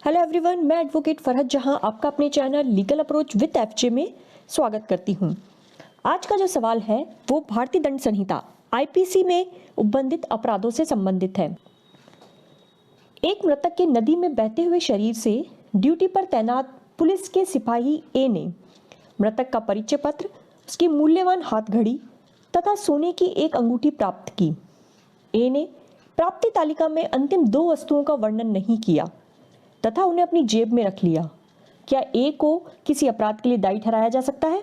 Hello everyone, मैं advocate Farhat Jahan आपका अपने channel legal approach with FJ में स्वागत करती हूं। आज का जो सवाल है वो भारतीय दंड संहिता आईपीसी में उल्लंघित अपराधों से संबंधित है। एक मृतक के नदी में बहते हुए शरीर से ड्यूटी पर तैनात पुलिस के सिपाही ए ने मृतक का परिचय पत्र, उसकी मूल्यवान हाथ घड़ी तथा सोने की एक अंगूठी प्राप्त की। ए ने प्राप्ति तालिका में अंतिम 2 वस्तुओं का वर्णन नहीं किया तथा उन्हें अपनी जेब में रख लिया। क्या ए को किसी अपराध के लिए दायी ठहराया जा सकता है?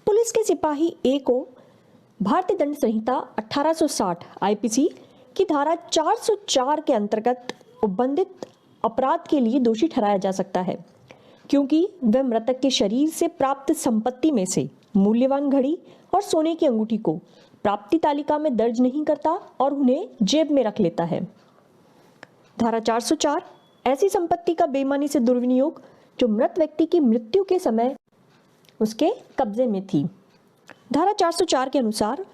पुलिस के सिपाही ए को भारतीय दंड संहिता 1860 आईपीसी की धारा 404 के अंतर्गत उल्लंघित अपराध के लिए दोषी ठहराया जा सकता है, क्योंकि वह मृतक के शरीर से प्राप्त संपत्ति में से मूल्यवान घड़ी और सोने की अंगूठी को प्राप्ति तालिका में दर्ज नहीं करता और उन्हें जेब में रख लेता है। धारा 404 ऐसी संपत्ति का बेईमानी से दुर्विनियोग जो मृत व्यक्ति की मृत्यु के समय उसके कब्जे में थी। धारा 404 के अनुसार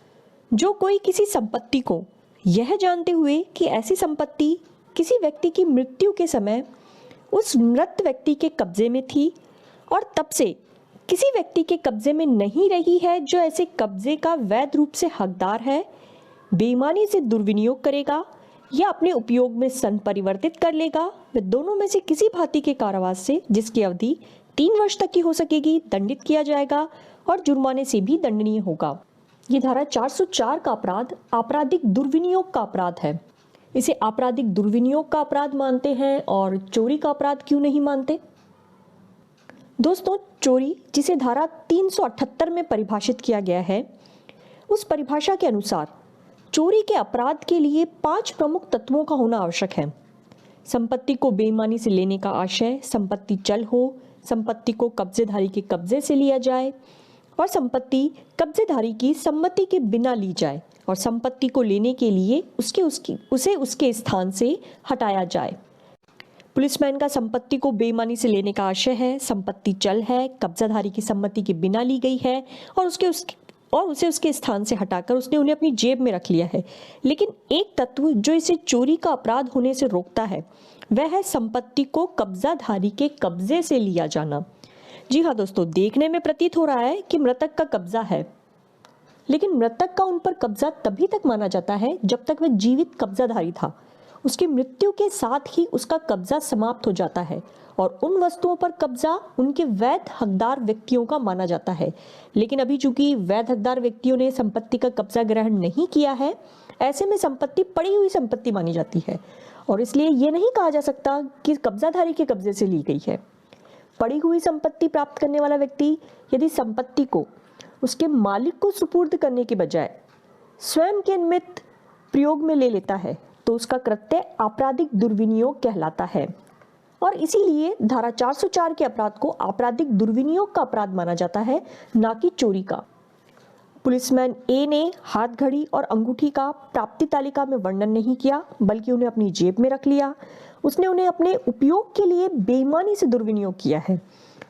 जो कोई किसी संपत्ति को यह जानते हुए कि ऐसी संपत्ति किसी व्यक्ति की मृत्यु के समय उस मृत व्यक्ति के कब्जे में थी और तब से किसी व्यक्ति के कब्जे में नहीं रही है, जो ऐसे कब्जे का वैध रूप से हकदार है, बेईमानी से दुर्विनियोग करेगा या अपने उपयोग में संपरिवर्तित कर लेगा, वे दोनों में से किसी भांति के कारावास से, जिसकी अवधि 3 वर्ष तक की हो सकेगी, दंडित किया जाएगा और जुर्माने से भी दंडनीय होगा। ये धारा 404 का अपराध आपराधिक दुर्विनियोग का अपराध है। इसे आपराधिक दुर्विनियोग का अपराध मानते हैं और चोरी का अपराध क्यों नहीं मानते? दोस्तों, चोरी जिसे धारा 378 में परिभाषित किया गया है, उस परिभाषा के अनुसार चोरी के अपराध के लिए 5 प्रमुख तत्वों का होना आवश्यक है। संपत्ति को बेईमानी से लेने का आशय, संपत्ति चल हो, संपत्ति को कब्जेधारी के कब्जे से लिया जाए और संपत्ति कब्जेधारी की सम्मति के बिना ली जाए और संपत्ति को लेने के लिए उसे उसके स्थान से हटाया जाए। पुलिसमैन का संपत्ति को बेईमानी से लेने का आशय है, संपत्ति चल है, कब्जाधारी की सम्मति के बिना ली गई है और उसे उसके स्थान से हटाकर उसने उन्हें अपनी जेब में रख लिया है। लेकिन एक तत्व जो इसे चोरी का अपराध होने से रोकता है वह है संपत्ति को कब्जाधारी के कब्जे से लिया जाना। जी हाँ दोस्तों, देखने में प्रतीत हो रहा है कि मृतक का कब्जा है, लेकिन मृतक का उन पर कब्जा तभी तक माना जाता है जब तक वह जीवित कब्जाधारी था। उसकी मृत्यु के साथ ही उसका कब्जा समाप्त हो जाता है और उन वस्तुओं पर कब्जा उनके वैध हकदार व्यक्तियों का माना जाता है। लेकिन अभी चूंकि वैध हकदार व्यक्तियों ने संपत्ति का कब्जा ग्रहण नहीं किया है, ऐसे में संपत्ति पड़ी हुई संपत्ति मानी जाती है और इसलिए ये नहीं कहा जा सकता कि कब्जाधारी के कब्जे से ली गई है। पड़ी हुई संपत्ति प्राप्त करने वाला व्यक्ति यदि संपत्ति को उसके मालिक को सुपुर्द करने के बजाय स्वयं के निमित्त प्रयोग में ले लेता है तो उसका कृत्य आपराधिक दुर्विनियोग कहलाता है और इसीलिए धारा 404 के अपराध को आपराधिक दुर्विनियोग का अपराध माना जाता है, ना कि चोरी का। पुलिसमैन ए ने हाथ घड़ी और अंगूठी का प्राप्ति तालिका में वर्णन नहीं किया, बल्कि उन्हें अपनी जेब में रख लिया। उसने उन्हें अपने उपयोग के लिए बेईमानी से दुर्विनियोग किया है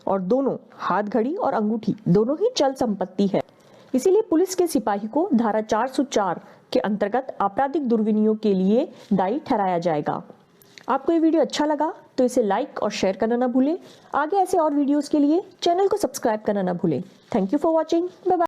और दोनों हाथ घड़ी और अंगूठी दोनों ही चल संपत्ति है। इसीलिए पुलिस के सिपाही को धारा 404 के अंतर्गत आपराधिक दुर्विनियोग के लिए दायी ठहराया जाएगा। आपको ये वीडियो अच्छा लगा तो इसे लाइक और शेयर करना ना भूलें। आगे ऐसे और वीडियोस के लिए चैनल को सब्सक्राइब करना ना भूलें। Thank you for watching. Bye bye.